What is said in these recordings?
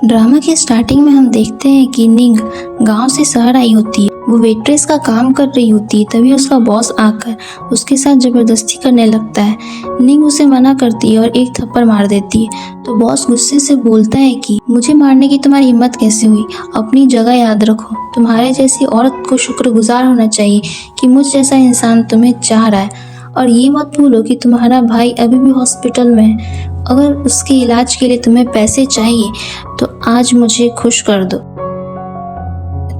Drama की starting में हम देखते हैं कि निंग गांव से शहर आई होती है। वो वेट्रेस का काम कर रही होती है, तभी उसका बॉस आकर उसके साथ जबरदस्ती करने लगता है। निंग उसे मना करती है और एक थप्पड़ मार देती है। तो बॉस गुस्से से बोलता है कि मुझे मारने की तुम्हारी हिम्मत कैसे हुई, अपनी जगह याद रखो। तुम्हारे जैसी औरत को शुक्रगुजार होना चाहिए कि मुझ जैसा इंसान तुम्हें चाह रहा है। और ये मत भूलो कि तुम्हारा भाई अभी भी हॉस्पिटल में है। अगर उसके इलाज के लिए तुम्हें पैसे चाहिए तो आज मुझे खुश कर दो।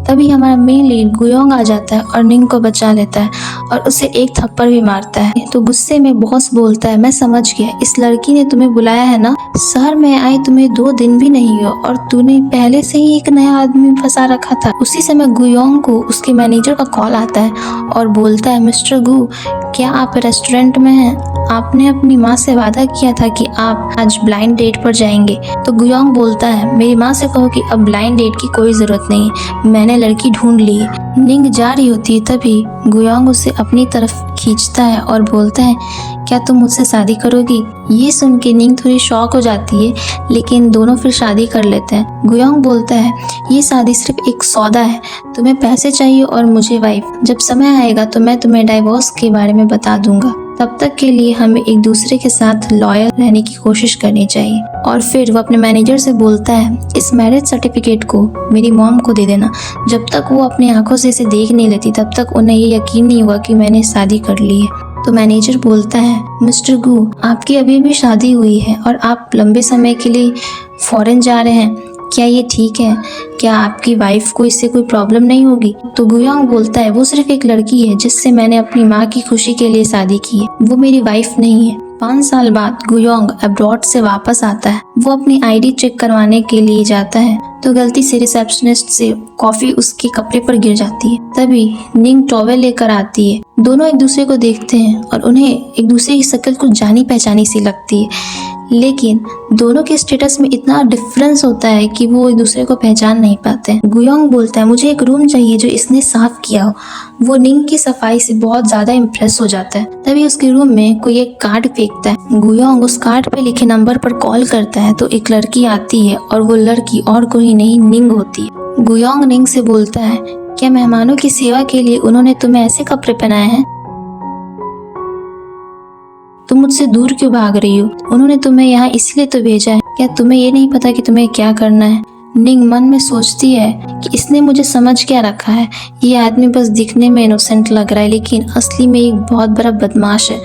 तभी हमारा मेन लीड गुयोंग आ जाता है और निंग को बचा लेता है और उसे एक थप्पड़ भी मारता है। तो गुस्से में बॉस बोलता है, मैं समझ गया, इस लड़की ने तुम्हें बुलाया है ना। शहर में आए तुम्हें 2 दिन भी नहीं हो और तूने पहले से ही एक नया आदमी फंसा रखा था। उसी समय गुयोंग को उसके मैनेजर का कॉल आता है और बोलता है, मिस्टर गु, क्या आप रेस्टोरेंट में हैं? आपने अपनी माँ से वादा किया था कि आप आज ब्लाइंड डेट पर जाएंगे। तो गुयोंग बोलता है, मेरी माँ से कहो कि अब ब्लाइंड डेट की कोई जरूरत नहीं है, मैंने लड़की ढूंढ ली है। निंग जा रही होती है, तभी गुयोंग उसे अपनी तरफ खींचता है और बोलता है, क्या तुम मुझसे शादी करोगी? ये सुन के निंग थोड़ी शॉक हो जाती है, लेकिन दोनों फिर शादी कर लेते हैं। गुयोंग बोलता है, ये शादी सिर्फ एक सौदा है, तुम्हें पैसे चाहिए और मुझे वाइफ। जब समय आएगा तो मैं तुम्हें डाइवोर्स के बारे में बता दूंगा, तब तक के लिए हमें एक दूसरे के साथ लॉयल रहने की कोशिश करनी चाहिए। और फिर वो अपने मैनेजर से बोलता है, इस मैरिज सर्टिफिकेट को मेरी मॉम को दे देना। जब तक वो अपनी आंखों से इसे देख नहीं लेती तब तक उन्हें ये यकीन नहीं हुआ कि मैंने शादी कर ली है। तो मैनेजर बोलता है, मिस्टर गु, आपकी अभी भी शादी हुई है और आप लंबे समय के लिए फॉरेन जा रहे हैं, क्या ये ठीक है? क्या आपकी वाइफ को इससे कोई प्रॉब्लम नहीं होगी? तो गुयोंग बोलता है, वो सिर्फ एक लड़की है जिससे मैंने अपनी माँ की खुशी के लिए शादी की है, वो मेरी वाइफ नहीं है। 5 साल बाद गुयोंग अब्रॉड से वापस आता है। वो अपनी आईडी चेक करवाने के लिए जाता है तो गलती से रिसेप्शनिस्ट से कॉफी उसके कपड़े पर गिर जाती है। तभी निंग टॉवेल लेकर आती है। दोनों एक दूसरे को देखते हैं और उन्हें एक दूसरे की शक्ल कुछ जानी पहचानी सी लगती है, लेकिन दोनों के स्टेटस में इतना डिफरेंस होता है कि वो एक दूसरे को पहचान नहीं पाते हैं। गुयोंग बोलता है, मुझे एक रूम चाहिए जो इसने साफ किया हो। वो निंग की सफाई से बहुत ज्यादा इम्प्रेस हो जाता है। तभी उसके रूम में कोई एक कार्ड फेंकता है। गुयोंग उस कार्ड पे लिखे नंबर पर कॉल करता है तो एक लड़की आती है और वो लड़की और कोई नहीं, निंग होती है। गुयोंग निंग से बोलता है, क्या मेहमानों की सेवा के लिए उन्होंने तुम्हें ऐसे कपड़े पहनाए हैं? तुम मुझसे दूर क्यों भाग रही हो? उन्होंने तुम्हें यहाँ इसलिए तो भेजा है, क्या तुम्हें ये नहीं पता कि तुम्हें क्या करना है? निंग मन में सोचती है कि इसने मुझे समझ क्या रखा है, ये आदमी बस दिखने में इनोसेंट लग रहा है लेकिन असली में एक बहुत बड़ा बदमाश है।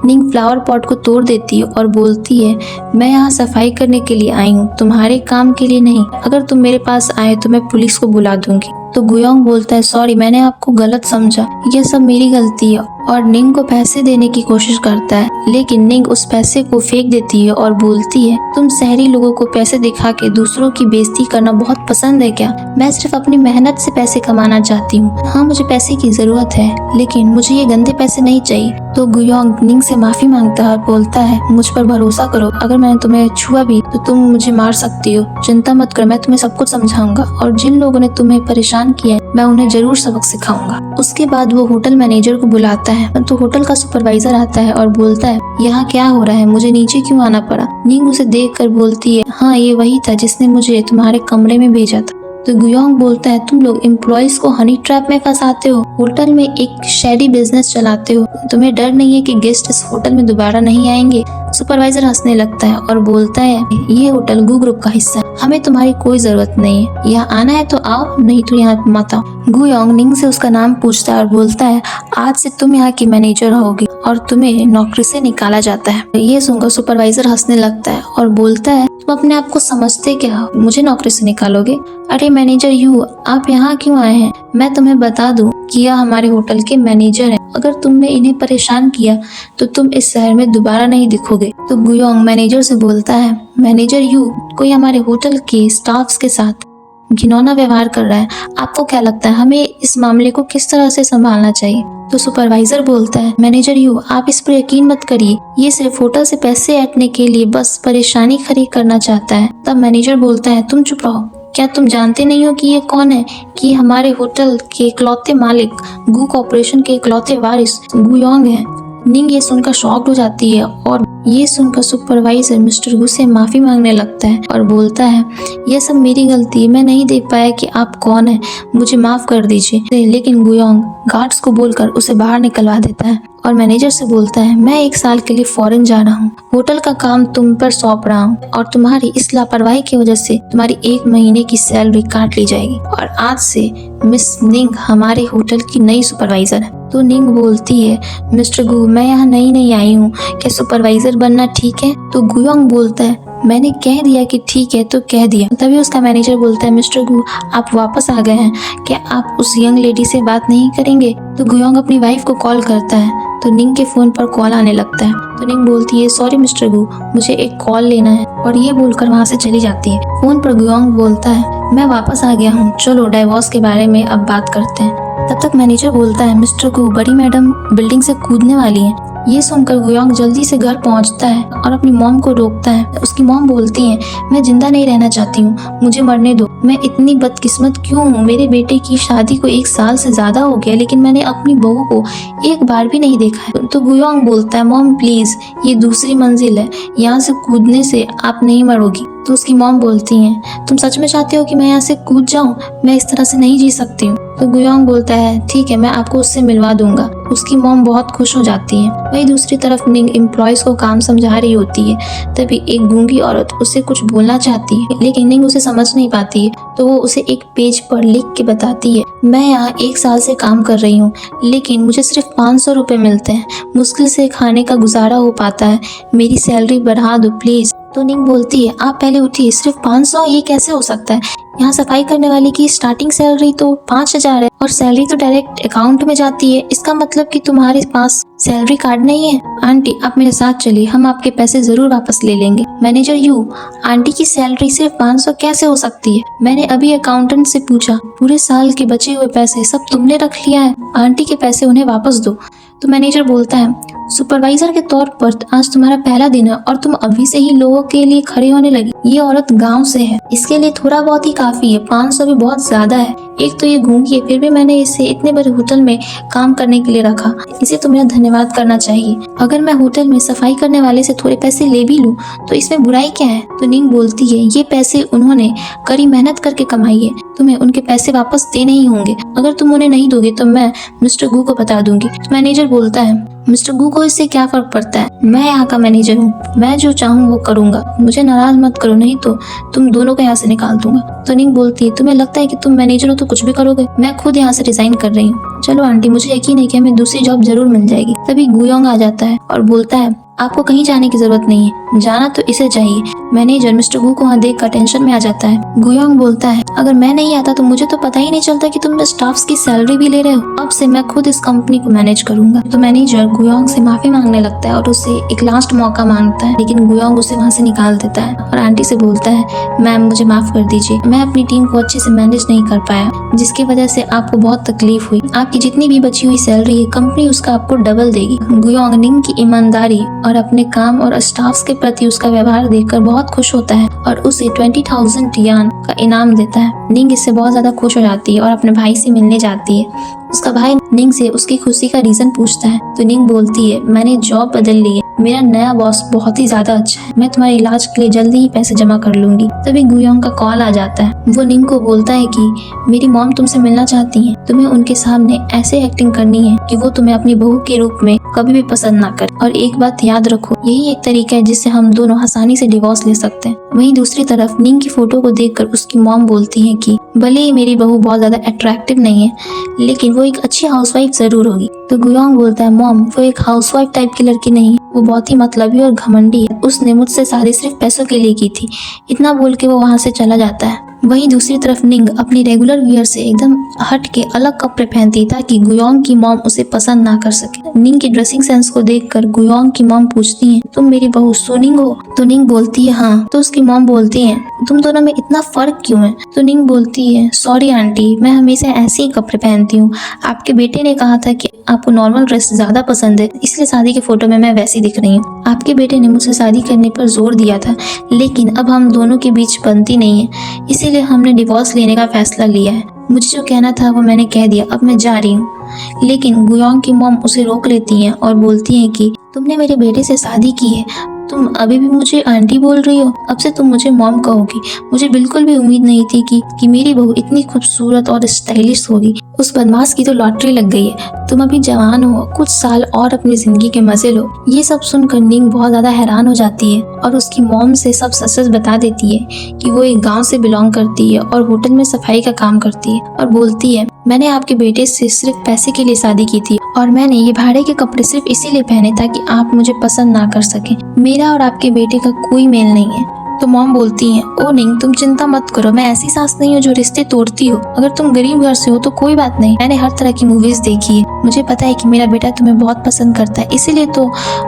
निंग फ्लावर पॉट को तोड़ देती है और बोलती है, मैं यहाँ सफाई करने के लिए आई हूँ, तुम्हारे काम के लिए नहीं। अगर तुम मेरे पास आए तो मैं पुलिस को बुला दूंगी। तो गुयोंग बोलता है, सॉरी, मैंने आपको गलत समझा, यह सब मेरी गलती है। और निंग को पैसे देने की कोशिश करता है, लेकिन निंग उस पैसे को फेंक देती है और बोलती है, तुम शहरी लोगों को पैसे दिखा के दूसरों की बेइज्जती करना बहुत पसंद है क्या? मैं सिर्फ अपनी मेहनत से पैसे कमाना चाहती हूँ। हाँ, मुझे पैसे की जरूरत है, लेकिन मुझे ये गंदे पैसे नहीं चाहिए। तो गुयोंग निंग से माफी मांगता है और बोलता है, मुझ पर भरोसा करो, अगर मैंने तुम्हें छुआ भी तो तुम मुझे मार सकती हो। चिंता मत करो, मैं तुम्हें सब कुछ समझाऊंगा और जिन लोगों ने तुम्हें परेशान किया है मैं उन्हें जरूर सबक सिखाऊंगा। उसके बाद वो होटल मैनेजर को बुलाता है तो होटल का सुपरवाइजर आता है और बोलता है, यहाँ क्या हो रहा है, मुझे नीचे क्यों आना पड़ा? निंग उसे देखकर बोलती है, हाँ, ये वही था जिसने मुझे तुम्हारे कमरे में भेजा था। तो गुयोंग बोलता है, तुम लोग एम्प्लॉयज को हनी ट्रैप में फंसाते हो, होटल में एक शेडी बिजनेस चलाते हो, तुम्हें डर नहीं है कि गेस्ट इस होटल में दोबारा नहीं आएंगे? सुपरवाइजर हंसने लगता है और बोलता है, ये होटल गु ग्रुप का हिस्सा है, हमें तुम्हारी कोई जरूरत नहीं है, यहाँ आना है तो आओ, नहीं तो यहाँ मत आओ। गुयोंग निंग से उसका नाम पूछता है और बोलता है, आज से तुम यहाँ की मैनेजर होगी और तुम्हें नौकरी से निकाला जाता है। ये सुनकर सुपरवाइजर हंसने लगता है और बोलता है, तुम अपने आप को समझते क्या हो, मुझे नौकरी से निकालोगे? अरे मैनेजर यू, आप यहाँ क्यों आए हैं? मैं तुम्हें बता दूं कि यह हमारे होटल के मैनेजर हैं। अगर तुमने इन्हें परेशान किया तो तुम इस शहर में दोबारा नहीं दिखोगे। तो गुयोंग मैनेजर से बोलता है, मैनेजर यू कोई हमारे होटल के स्टाफ्स के साथ घिनौना व्यवहार कर रहा है, आपको क्या लगता है हमें इस मामले को किस तरह से संभालना चाहिए? तो सुपरवाइजर बोलता है, मैनेजर यू, आप इस पर यकीन मत करिए, ये सिर्फ होटल से पैसे ऐंठने के लिए बस परेशानी खड़ी करना चाहता है। तब मैनेजर बोलता है, तुम चुप रहो, क्या तुम जानते नहीं हो कि ये कौन है? कि हमारे होटल के इकलौते मालिक, गु कॉर्पोरेशन के इकलौते वारिस गुयोंग हैं। निंग ये सुनकर शॉक्ड हो जाती है और ये सुनकर सुपरवाइजर मिस्टर गू से माफी मांगने लगता है और बोलता है, यह सब मेरी गलती है, मैं नहीं देख पाया कि आप कौन है, मुझे माफ कर दीजिए। लेकिन गुयोंग गार्ड्स को बोलकर उसे बाहर निकलवा देता है और मैनेजर से बोलता है, मैं 1 साल के लिए फॉरेन जा रहा हूँ, होटल का काम तुम पर सौंप रहा हूँ और तुम्हारी इस लापरवाही की वजह से तुम्हारी 1 महीने की सैलरी काट ली जाएगी और आज से मिस निंग हमारे होटल की नई सुपरवाइजर है। तो निंग बोलती है, मिस्टर गू मैं यहाँ नई आई हूँ, क्या सुपरवाइजर बनना ठीक है? तो गुयोंग बोलता है, मैंने कह दिया कि ठीक है तो कह दिया। तभी उसका मैनेजर बोलता है, मिस्टर गू आप वापस आ गए हैं, क्या आप उस यंग लेडी से बात नहीं करेंगे? तो गुयोंग अपनी वाइफ को कॉल करता है तो निंग के फोन पर कॉल आने लगता है। तो निंग बोलती है, सॉरी मिस्टर गू मुझे एक कॉल लेना है, और ये बोलकर वहाँ से चली जाती है। फोन पर गुयोंग बोलता है, मैं वापस आ गया हूँ, चलो डाइवोर्स के बारे में अब बात करते हैं। तब तक मैनेजर बोलता है, मिस्टर गू बड़ी मैडम बिल्डिंग से कूदने वाली है। ये सुनकर गुयोंग जल्दी से घर पहुंचता है और अपनी मॉम को रोकता है। उसकी मॉम बोलती है, मैं जिंदा नहीं रहना चाहती हूँ, मुझे मरने दो, मैं इतनी बदकिस्मत क्यों हूँ, मेरे बेटे की शादी को 1 साल से ज्यादा हो गया लेकिन मैंने अपनी बहू को एक बार भी नहीं देखा है। तो गुयोंग बोलता है, मॉम प्लीज ये दूसरी मंजिल है, यहाँ से कूदने से आप नहीं मरोगी। तो उसकी मॉम बोलती है, तुम सच में चाहते हो कि मैं यहाँ से कूद जाऊँ? मैं इस तरह से नहीं जी सकती हूँ। तो गुयोंग बोलता है, ठीक है मैं आपको उससे मिलवा दूंगा। उसकी मॉम बहुत खुश हो जाती है। वहीं दूसरी तरफ निंग एम्प्लॉयज को काम समझा रही होती है। तभी एक गूंगी औरत उससे कुछ बोलना चाहती है लेकिन निंग उसे समझ नहीं पाती है। तो वो उसे एक पेज पर लिख के बताती है, मैं यहाँ 1 साल से काम कर रही हूँ लेकिन मुझे सिर्फ 500 रुपए मिलते हैं, मुश्किल से खाने का गुजारा हो पाता है, मेरी सैलरी बढ़ा दो प्लीज। तो निंग बोलती है, आप पहले उठिए, सिर्फ 500 ये कैसे हो सकता है? यहाँ सफाई करने वाले की स्टार्टिंग सैलरी तो 5000 है और सैलरी तो डायरेक्ट अकाउंट में जाती है, इसका मतलब कि तुम्हारे पास सैलरी कार्ड नहीं है। आंटी आप मेरे साथ चलिए, हम आपके पैसे जरूर वापस ले लेंगे। मैनेजर यू, आंटी की सैलरी सिर्फ 500 कैसे हो सकती है? मैंने अभी अकाउंटेंट से पूछा, पूरे साल के बचे हुए पैसे सब तुमने रख लिया है, आंटी के पैसे उन्हें वापस दो। तो मैनेजर बोलता है, सुपरवाइजर के तौर पर आज तुम्हारा पहला दिन है और तुम अभी से ही लोगों के लिए खड़े होने लगी। ये औरत गांव से है, इसके लिए थोड़ा बहुत ही काफी है, 500 भी बहुत ज्यादा है। एक तो ये गूंगी है, फिर भी मैंने इसे इतने बड़े होटल में काम करने के लिए रखा, इसे तो मेरा धन्यवाद करना चाहिए। अगर मैं होटल में सफाई करने वाले से थोड़े पैसे ले भी लूं तो इसमें बुराई क्या है? तो निंग बोलती है, ये पैसे उन्होंने कड़ी मेहनत करके कमाई है, तुम्हें उनके पैसे वापस देने ही होंगे, अगर तुम उन्हें नहीं दोगे तो मैं मिस्टर गू को बता दूंगी। मैनेजर बोलता है, मिस्टर गू को इससे क्या फर्क पड़ता है, मैं यहाँ का मैनेजर हूँ, मैं जो चाहूँ वो करूंगा, मुझे नाराज मत करो नहीं तो तुम दोनों को यहाँ से निकाल दूंगा। तो निंग बोलती है, तुम्हें लगता है कि तुम मैनेजर हो तो कुछ भी करोगे, मैं खुद यहाँ से रिजाइन कर रही हूँ। चलो आंटी मुझे यकीन है कि हमें दूसरी जॉब जरूर मिल जाएगी। तभी गुयोंग आ जाता है और बोलता है, आपको कहीं जाने की जरूरत नहीं है, जाना तो इसे चाहिए। मैनेजर मिस्टर गू को वहाँ देखकर टेंशन में आ जाता है। गुयोंग बोलता है, अगर मैं नहीं आता तो मुझे तो पता ही नहीं चलता कि तुम स्टाफ्स की सैलरी भी ले रहे हो, अब से मैं खुद इस कंपनी को मैनेज करूंगा। तो मैनेजर गुयोंग से माफी मांगने लगता है और उससे एक लास्ट मौका मांगता है, लेकिन गुयोंग उसे वहाँ से निकाल देता है और आंटी से बोलता है, मैम मुझे माफ कर दीजिए, मैं अपनी टीम को अच्छे से मैनेज नहीं कर पाया, जिसकी वजह से आपको बहुत तकलीफ हुई। आपकी जितनी भी बची हुई सैलरी है कंपनी उसका आपको डबल देगी। गुयोंग निंग की ईमानदारी और अपने काम और स्टाफ्स के प्रति उसका व्यवहार देखकर बहुत खुश होता है और उसे 20,000 यान का इनाम देता है। निंग इससे बहुत ज्यादा खुश हो जाती है और अपने भाई से मिलने जाती है। उसका भाई निंग से उसकी खुशी का रीजन पूछता है तो निंग बोलती है, मैंने जॉब बदल ली है, मेरा नया बॉस बहुत ही ज्यादा अच्छा है, मैं तुम्हारे इलाज के लिए जल्दी ही पैसे जमा कर लूंगी। तभी गुयोंग का कॉल आ जाता है। वो निंग को बोलता है कि मेरी मॉम तुमसे मिलना चाहती हैं, तुम्हें उनके सामने ऐसे एक्टिंग करनी है कि वो तुम्हें अपनी बहू के रूप में कभी भी पसंद ना करे, और एक बात याद रखो, यही एक तरीका है जिससे हम दोनों आसानी से डिवोर्स ले सकते हैं। वहीं दूसरी तरफ निंग की फोटो को देखकर उसकी मॉम बोलती है कि भले ही मेरी बहू बहुत ज्यादा अट्रैक्टिव नहीं है लेकिन वो एक अच्छी हाउसवाइफ जरूर होगी। तो गुयोंग बोलता है, मॉम वो एक हाउसवाइफ टाइप की लड़की नहीं, वो बहुत ही मतलबी और घमंडी है, उसने मुझसे शादी सिर्फ पैसों के लिए की थी। इतना बोल के वो वहाँ से चला जाता है। वहीं दूसरी तरफ निंग अपनी रेगुलर वियर से एकदम हट के अलग कपड़े पहनती ताकि गुयोंग की मॉम उसे पसंद ना कर सके। निंग की ड्रेसिंग सेंस को देखकर गुयोंग की मॉम पूछती है, तुम मेरी बहू सुनिंग हो? तो निंग बोलती है हाँ। तो उसकी मॉम बोलती है, तुम दोनों में इतना फर्क क्यों है? तो निंग बोलती है, सॉरी आंटी, मैं हमेशा ऐसे ही कपड़े पहनती हूँ, आपके बेटे ने कहा था कि आपको नॉर्मल ड्रेस ज्यादा पसंद है, इसलिए शादी के फोटो में मैं वैसी दिख रही हूँ। आपके बेटे ने मुझसे शादी करने पर जोर दिया था लेकिन अब हम दोनों के बीच बनती नहीं है, इसीलिए हमने डिवोर्स लेने का फैसला लिया है। मुझे जो कहना था वो मैंने कह दिया, अब मैं जा रही हूँ। लेकिन गुयोंग की मॉम उसे रोक लेती हैं और बोलती हैं कि तुमने मेरे बेटे से शादी की है तुम अभी भी मुझे आंटी बोल रही हो? अब से तुम मुझे मॉम कहोगी। मुझे बिल्कुल भी उम्मीद नहीं थी कि मेरी बहू इतनी खूबसूरत और स्टाइलिश होगी। उस बदमाश की तो लॉटरी लग गई है। तुम अभी जवान हो, कुछ साल और अपनी जिंदगी के मजे लो। ये सब सुनकर निंग बहुत ज्यादा हैरान हो जाती है और उसकी मॉम से सब सच बता देती है कि वो एक गांव से बिलोंग करती है और होटल में सफाई का काम करती है, और बोलती है मैंने आपके बेटे से सिर्फ पैसे के लिए शादी की थी और मैंने ये भाड़े के कपड़े सिर्फ इसीलिए पहने ताकि आप मुझे पसंद ना कर सके। मेरा और आपके बेटे का कोई मेल नहीं है। तो मॉम बोलती है ओ निंग, तुम चिंता मत करो, मैं ऐसी सास नहीं हूँ जो रिश्ते तोड़ती हो। अगर तुम गरीब घर से हो तो कोई बात नहीं, मैंने हर तरह की मूवीज देखी है। मुझे पता है कि मेरा बेटा तुम्हें बहुत पसंद करता है, इसीलिए तो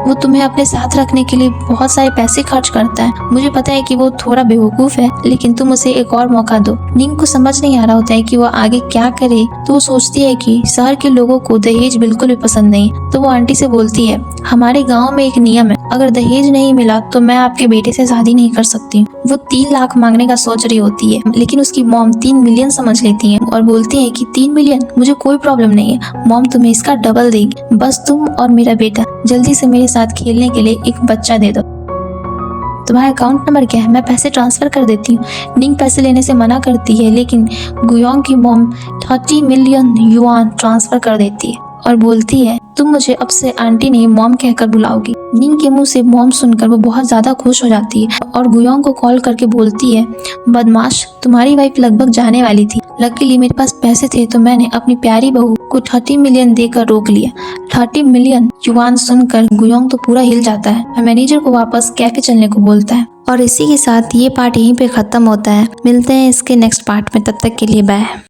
वो तुम्हें अपने साथ रखने के लिए बहुत सारे पैसे खर्च करता है। मुझे पता है कि वो थोड़ा बेवकूफ है, लेकिन तुम उसे एक और मौका दो। निंग को समझ नहीं आ रहा होता है कि वो आगे क्या करे, तो वो सोचती है कि शहर के लोगों को दहेज बिल्कुल भी पसंद नहीं। तो वो आंटी से बोलती है हमारे गाँव में एक नियम है, अगर दहेज नहीं मिला तो मैं आपके बेटे से शादी नहीं कर सकती। वो 3 लाख मांगने का सोच रही होती है, लेकिन उसकी मॉम 3 मिलियन समझ लेती है और बोलती है कि 3 मिलियन मुझे कोई प्रॉब्लम नहीं है, मॉम तुम्हें इसका डबल देगी। बस तुम और मेरा बेटा जल्दी से मेरे साथ खेलने के लिए एक बच्चा दे दो। तुम्हारा अकाउंट नंबर क्या है, मैं पैसे ट्रांसफर कर देती हूँ। निंग पैसे लेने से मना करती है, लेकिन गुयोंग की मॉम 30 मिलियन युआन ट्रांसफर कर देती है और बोलती है तुम मुझे अब से आंटी नहीं मॉम कहकर बुलाओगी। निंग के मुंह से मॉम सुनकर वो बहुत ज्यादा खुश हो जाती है और गुयोंग को कॉल करके बोलती है बदमाश, तुम्हारी वाइफ लगभग जाने वाली थी, लकीली मेरे पास पैसे थे तो मैंने अपनी प्यारी बहू को 30 मिलियन देकर रोक लिया। 30 मिलियन युआन सुनकर गुयोंग तो पूरा हिल जाता है और मैनेजर को वापस कैफे चलने को बोलता है। और इसी के साथ ये पार्ट यहीं पे खत्म होता है। मिलते हैं इसके नेक्स्ट पार्ट में, तब तक के लिए बाय।